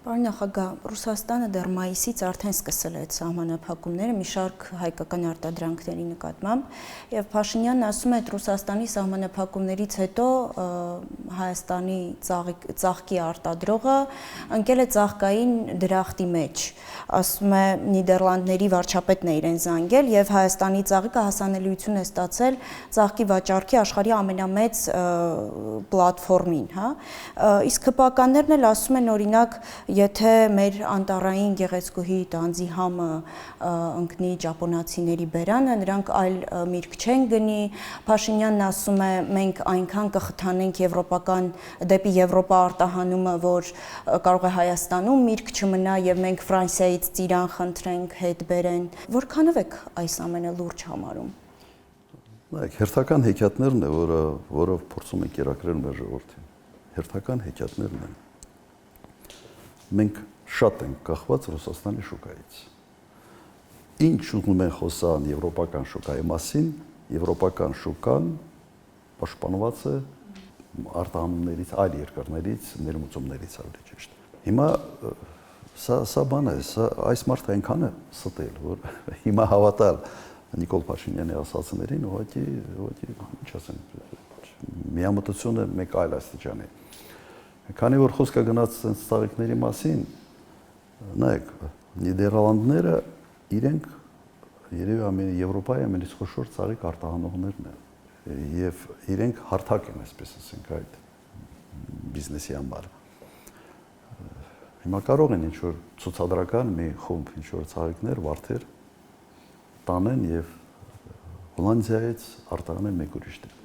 Պարոն նախագահ, Ռուսաստանը դեռ մայիսից արդեն սկսել է այդ սահմանափակումները մի շարք հայկական արտադրանքների նկատմամբ, եւ Փաշինյանն ասում է, ότι Ռուսաստանի սահմանափակումներից հետո Հայաստանի ծաղկի արտադրողը ընկել է ծաղկային դրախտի մեջ, ասում է Նիդերլանդների վարչապետն է իրեն զանգել եւ Հայաստանի ծաղիկը հասանելիություն է ստացել ծաղկի վաճառքի աշխարհի ամենամեծ պլատֆորմին, հա, իսկ հպականներն էլ ասում են օրինակ Եթե մեր անտառային գեղեցկուհի տանձի համը ընկնի ճապոնացիների բերանը, նրանք այլ միրգ չեն գնի, Փաշինյանն ասում է, մենք այնքան կխթանենք դեպի Եվրոպա արտահանումը, որ կարող է Հայաստանում միրգ չմնա եւ մենք Ֆրանսիայից ծիրան խնդրենք հետ բերեն։ Որքանով եք այս ամենը լուրջ համարում։ Նայեք, հերթական հեքիաթներն է, որով փորձում ենք կերակրել մեր ժողովրդին։ Հերթական հեքիաթներն են։ Մենք շատ ենք կախված Ռուսաստանի շուկայից։ Ինչ ուզում են խոսան եվրոպական շուկայի մասին, եվրոպական շուկան պաշտպանված է արտահանումներից, այլ երկրներից, ներմուծումներից ավելի ճիշտ։ Հիմա սա բան է, այս մարդը այնքան է ստել, որ հիմա հավատալ Նիկոլ Փաշինյանի ասածներին, ուղղակի ինչ ասեմ, միամտությունը մեկ այլ աստիճանի։ Քանի որ խոսքը գնաց այս ծաղիկների մասին, նայեք, Նիդերլանդները իրենք երևի Եվրոպայի ամենից խոշոր ծաղիկ արտահանողներն են եւ իրենք հարթակ են, այսպես ասենք, այդ բիզնեսի համար։ Հիմա կարող են ինչ-որ ցուցադրական մի խումբ ինչ-որ ծաղիկներ, վարդեր տանեն եւ Հոլանդիայից արտահանեն մեկ ուրիշ տեղ։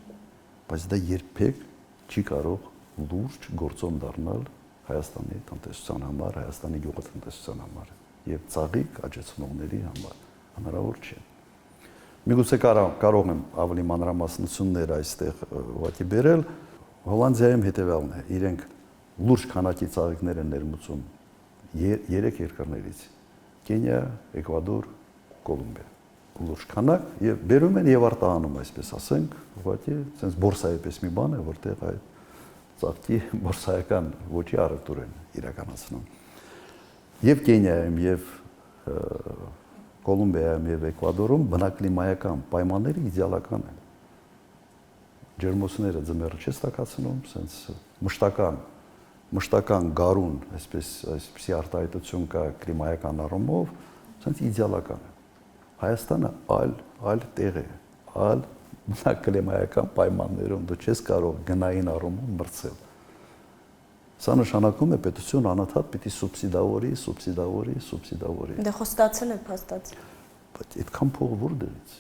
Բայց դա երբեք չի կարող լուրջ գործոն դառնալ Հայաստանի տնտեսության համար, Հայաստանի գյուղատնտեսության համար եւ ծաղիկ աճեցնողների համար հնարավոր չէ։ Միգուցե կարող եմ ավելի մանրամասնություններ այստեղ ուղղակի բերել, Հոլանդիայում հետեւյալն է, իրենք լուրջ քանակի ծաղիկներ են ներմուծում 3 երկրներից՝ Կենիա, Էկվադոր, Կոլումբիա։ Լուրջ քանակ եւ բերում են եւ արտահանում, այսպես ասենք, ուղղակի sense բորսայի պես մի բան է, որտեղ այդ ծաղկի բորսայական ոճի առևտուր են իրականացնում։ Եվ Կենիայում, եւ Կոլումբիայում, եւ Էկվադորում բնակլիմայական պայմանները իդեալական են։ Ջերմոցները ձմեռը չի ստակացնում, sense մշտական գարուն, այսպեսի արտահայտություն կա կլիմայական առումով, sense իդեալական է։ Հայաստանը այլ տեղ է, այլ կլիմայական պայմաններում դու չես կարող գնային առումով մրցել։ Սա նշանակում է պետություն անընդհատ պիտի սուբսիդավորի։ Դե խոստացել եք հաստատ։ Բայց այդքան փող որտեղից։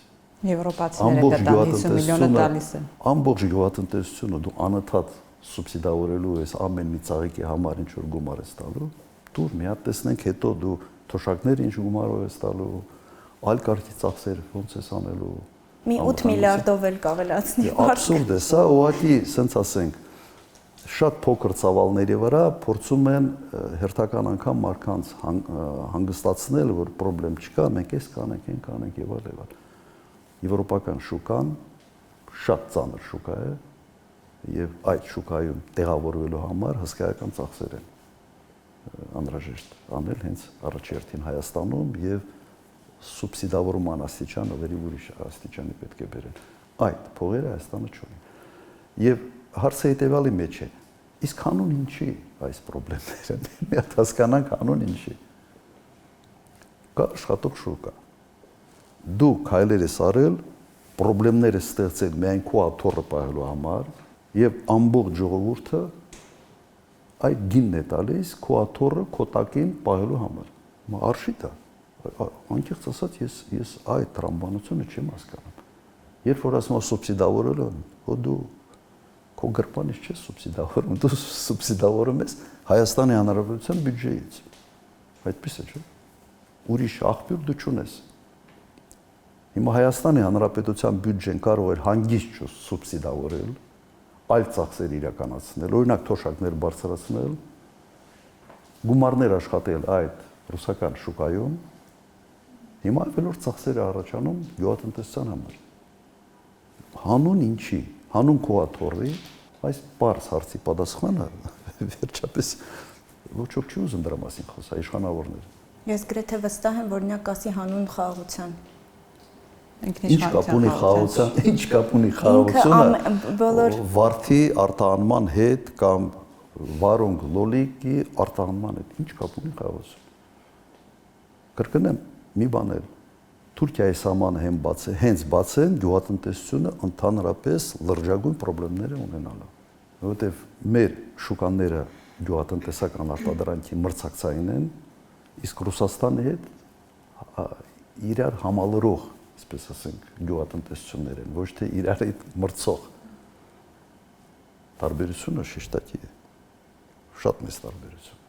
Եվրոպացիները դա 50 միլիոնը տալիս են։ Ամբողջ գյուղատնտեսությունը դու անընդհատ սուբսիդավորելու ես ամեն մի ծաղիկի համար ինչ որ գումար ես տալու, դու մի հատ տեսնենք հետո դու թոշակներ ինչ գումարով ես տալու, այլ կարգի ծախսեր ոնց ես անելու։ Մի 8 միլիարդով էլ կավելացնի։ Աբսուրդ է, սա ուղղակի, ասենք ասենք, շատ փոքր ծավալների վրա փորձում են հերթական անգամ մարդկանց հանգստացնել, որ խնդրեմ չկա, մենք էս կանենք, այն կանենք եւ այլ եւ այլ։ Եվրոպական շուկան շատ ծանր շուկա է եւ այդ շուկայում տեղավորվելու համար հսկայական ծախսեր են անհրաժեշտ անել հենց առաջերտին Հայաստանում եւ սուբսիդավորման աստիճանը ավելի ուրիշ աստիճանի պետք է բերել։ Այդ փողերը Հայաստանը չունի։ Եվ հարցը հետեւյալի մեջ է. իսկ հանուն ինչի այս խնդիրները։ Մի հատ հասկանանք հանուն ինչի։ Կա աշխատող շուկա։ Դու քայլեր ես արել, խնդիրներ ես ստեղծել միայն քո աթոռը պահելու համար եւ ամբողջ ժողովուրդը այդ գինն է տալիս քո աթոռը քո տակին պահելու համար։ Արշիտ է։ Անկեղծ ասած ես այդ տրամաբանությունը չեմ հասկանում։ Երբ որ ասում եմ սուբսիդավորել, դու քո գրպանից չես սուբսիդավորում, դու սուբսիդավորում ես Հայաստանի Հանրապետության բյուջեից։ Այդպես է, չէ՞։ Ուրիշ աղբյուր դու չունես։ Հիմա Հայաստանի Հանրապետության բյուջեն կարող էր հանգիստ սուբսիդավորել, այլ ծախսեր իրականացնել, օրինակ թոշակներ բարձրացնել, գումարներ աշխատել այդ ռուսական շուկայում, հիմա ավելորդ ծախսեր է առաջանում գյուղատնտեսության համար։ Հանուն ինչի, հանուն քո աթոռի, այս բարձ հարցի պատասխանը վերջապես Ոչ ոք չի ուզում դրա մասին խոսալ, իշխանավորները։ Ես գրեթե վստահ եմ, որ նա կասի հանուն խաղաղության։ Ինչ կապ ունի խաղաղության, ինչ կապ ունի խաղաղությունը վարդի արտահանման հետ կամ վարունգ լոլիկի արտահանման հետ, ինչ կապ ունի խաղաղություն։ Կրկնեմ, մի բան էլ Թուրքիայի սահմանը հենց բացեն գյուղատնտեսությունը ընդհանրապես լրջագույն խնդիրներ ունենալու, որովհետև մեր շուկաները գյուղատնտեսական արտադրանքի մրցակցային են, իսկ Ռուսաստանի հետ իրար համալրող, այսպես ասենք, գյուղատնտեսություններ են, ոչ թե իրար հետ մրցող։ Տարբերությունը շեշտակի է, շատ մեծ տարբերություն։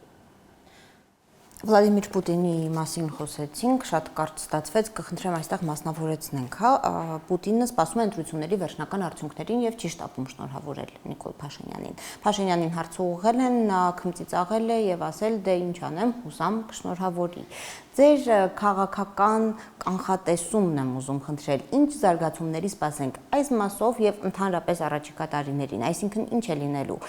Վլադիմիր Պուտինի մասին խոսեցինք, շատ կարճ ստացվեց, կխնդրեմ այստեղ մասնավորեցնենք, հա, Պուտինը սպասում է ընտրությունների վերջնական արդյունքներին եւ ճիշտ ապում շնորհավորել Նիկոլ Փաշինյանին։ Փաշինյանին հարց ուղղել են, նա քմծիծաղել է եւ ասել՝ դե ինչ անեմ, հուսամ կշնորհավորի։ Ձեր քաղաքական կանխատեսումն եմ ուզում խնդրել, ինչ զարգացումների սպասենք այս մասով եւ ընդհանրապես առաջիկա տարիներին, այսինքն ինչ է լինելու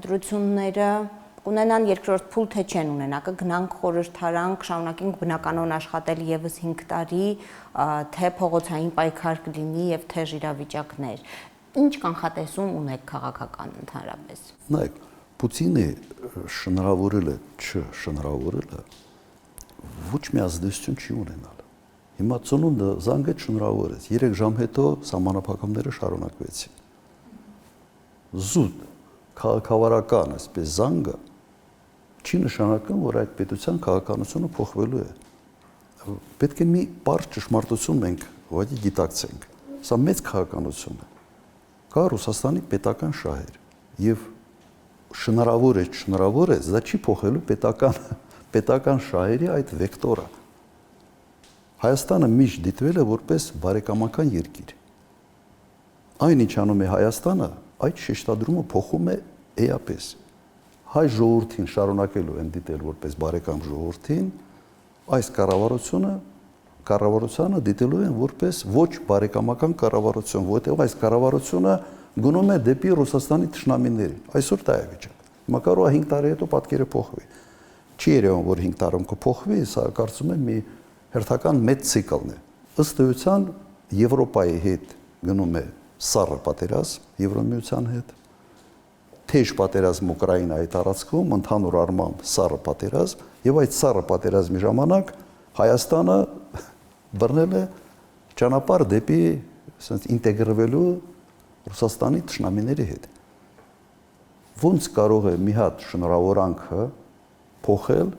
ընտրությունները կունենան երկրորդ փուլ թե չեն ունենա, կգնանք խորհրդարան, կշարունակենք բնականon աշխատել եւս 5 տարի, թե փողոցային պայքար կլինի եւ թեժ իրավիճակներ։ Ինչ կանխատեսում ունեք քաղաքական ընդհանրապես։ Նայեք, Պուտինի շնորհավորելը, չշնորհավորելը ոչ մի ազդեցություն չի ունենալ։ Հիմա ծնունդը զանգը շնորհավորեց, 3 ժամ հետո սահմանափակումները շարունակվեցին։ Զուտ քաղաքավարական այսպես զանգը չի նշանակում, որ այդ պետության քաղաքականությունը փոխվելու է։ Պետք է մի բարձր ճշմարտություն մենք ուղղակի գիտակցենք։ Սա մեծ քաղաքականություն է։ Կա Ռուսաստանի պետական շահեր եւ շնորհավոր է, դա չի փոխելու պետական շահերի այդ վեկտորը։ Հայաստանը միշտ դիտվել է որպես բարեկամական երկիր։ Այն ինչ անում է Հայաստանը, այդ շեշտադրումը փոխում է էապես։ Հայ ժողովրդին շարունակելու են դիտել որպես բարեկամ ժողովրդին, այս կառավարությանը դիտելու են որպես ոչ բարեկամական կառավարություն, որտեղ այս կառավարությունը գնում է դեպի Ռուսաստանի թշնամիներին։ Այսօր դա է վիճակը։ Հիմա կարող է 5 տարի հետո պատկերը փոխվի։ Չի երևում, որ 5 տարում կփոխվի, սա կարծում եմ մի հերթական մեծ ցիկլն է։ Ըստ էության Եվրոպայի հետ գնում է սառը պատերազմ, Եվրոմիության հետ, թեժ պատերազմ Ուկրաինայի տարածքում, ընդհանուր առմամբ սառը պատերազմ, եւ այդ սառը պատերազմի ժամանակ Հայաստանը բռնել է ճանապարհ դեպի ինտեգրվելու Ռուսաստանի թշնամիների հետ։ Ոնց կարող է մի հատ շնորհավորանքը փոխել,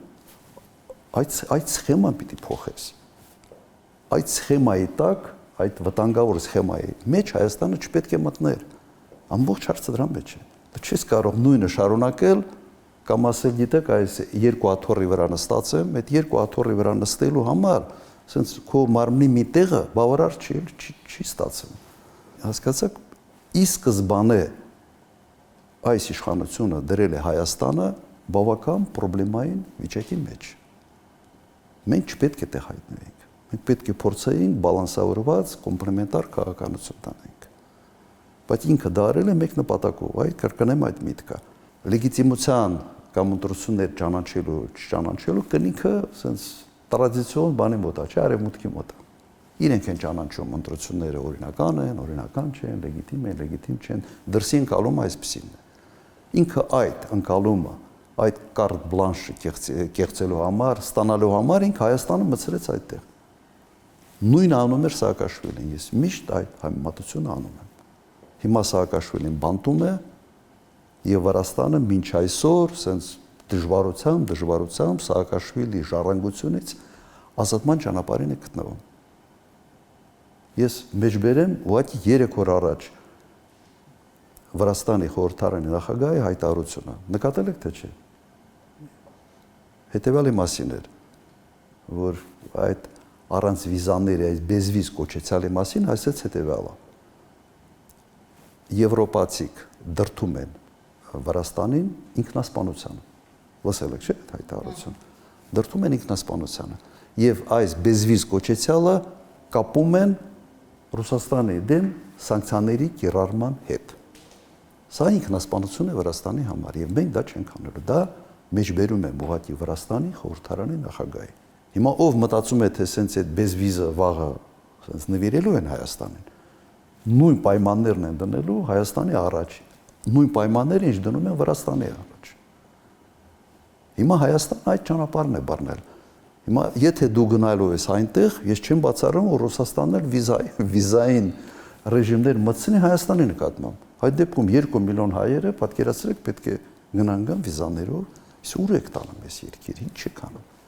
այդ սխեման պիտի փոխես։ Այդ սխեմայի տակ, այդ վտանգավոր սխեմայի մեջ Հայաստանը չպետք է մտներ։ Ամբողջ հարցը դրա մեջ է։ Դու չես կարող նույնը շարունակել կամ ասել, գիտեք, այս 2 աթոռի վրա նստած եմ, այդ 2 աթոռի վրա նստելու համար, ասենց քո մարմնի մի տեղը բավարար չի ստացվում։ Հասկացաք, ի սկզբանե այս իշխանությունը դրել է Հայաստանը բավական խնդրեմային վիճակի մեջ։ Մենք չպետք է տեղ հայտնվենք։ Մենք պետք է փորձեինք բալանսավորված կոմպլեմենտար քաղաքականություն տանենք։ Բայց ինքը դարել է մեկ նպատակով, այդ կրկնեմ այդ միտքը։ Լեգիտիմության կամ ընտրություններ ճանաչելու, չճանաչելու կնիքը ասենց տրադիցիոն բանի մոտ է, չէ, արևմուտքի մոտ է։ Իրենք են ճանաչում ընտրությունները օրինական են, օրինական չեն, լեգիտիմ չեն, դրսի ընկալումը այսպեսին է։ Ինքը այդ ընկալումը, այդ կարտ բլանշը կեղծելու համար, ստանալու համար ինքը Հայաստանը մցրեց այդտեղ։ Նույնը անում էր Սաակաշվիլին, ես միշտ այդ համեմատությունը անում եմ։ Հիմա Սաակաշվիլին բանտում է եւ Վրաստանը մինչ այսօր սենց դժվարությամբ Սաակաշվիլի ժառանգությունից ազատման ճանապարհին է գտնվում։ Ես մեջբերեմ ուղղակի 3 օր առաջ Վրաստանի խորհրդարանի նախագահի հայտարարությունը։ Նկատել եք թե չէ։ Հետևյալի մասին էր, որ այդ առանց վիզաների, այս բեզվիզ կոչեցյալի մասին ասեց հետևյալը. Եվրոպացիք դրդում են Վրաստանին ինքնասպանությանը։ Լսել եք չէ՞ այդ հայտարարությունը։ Դրդում են ինքնասպանությանը եւ այս բեզվիզ կոչեցյալը կապում են Ռուսաստանի դեմ սանկցիաների կիրառման հետ։ Սա ինքնասպանություն է Վրաստանի համար եւ մենք դա չենք անելու։ Դա մեջբերում եմ ուղղակի Վրաստանի խորհրդարանի նախագահի։ Հիմա ով մտածում է, թե սենց այդ բեզվիզը վաղը սենց նվիրելու են Հայաստանին, նույն պայմաններն են դնելու Հայաստանի առաջ, նույն պայմանները ինչ դնում են Վրաստանի առաջ։ Հիմա Հայաստանը այդ ճանապարհն է բռնել։ Հիմա եթե դու գնալու ես այնտեղ, ես չեմ բացառում, որ Ռուսաստանն էլ վիզային ռեժիմներ մտցնի Հայաստանի նկատմամբ։ Այդ դեպքում 2 միլիոն հայերը պատկերացրեք պետք է գնան վիզաներով, իսկ ուր եք տանում այս երկիր, ինչ եք անում։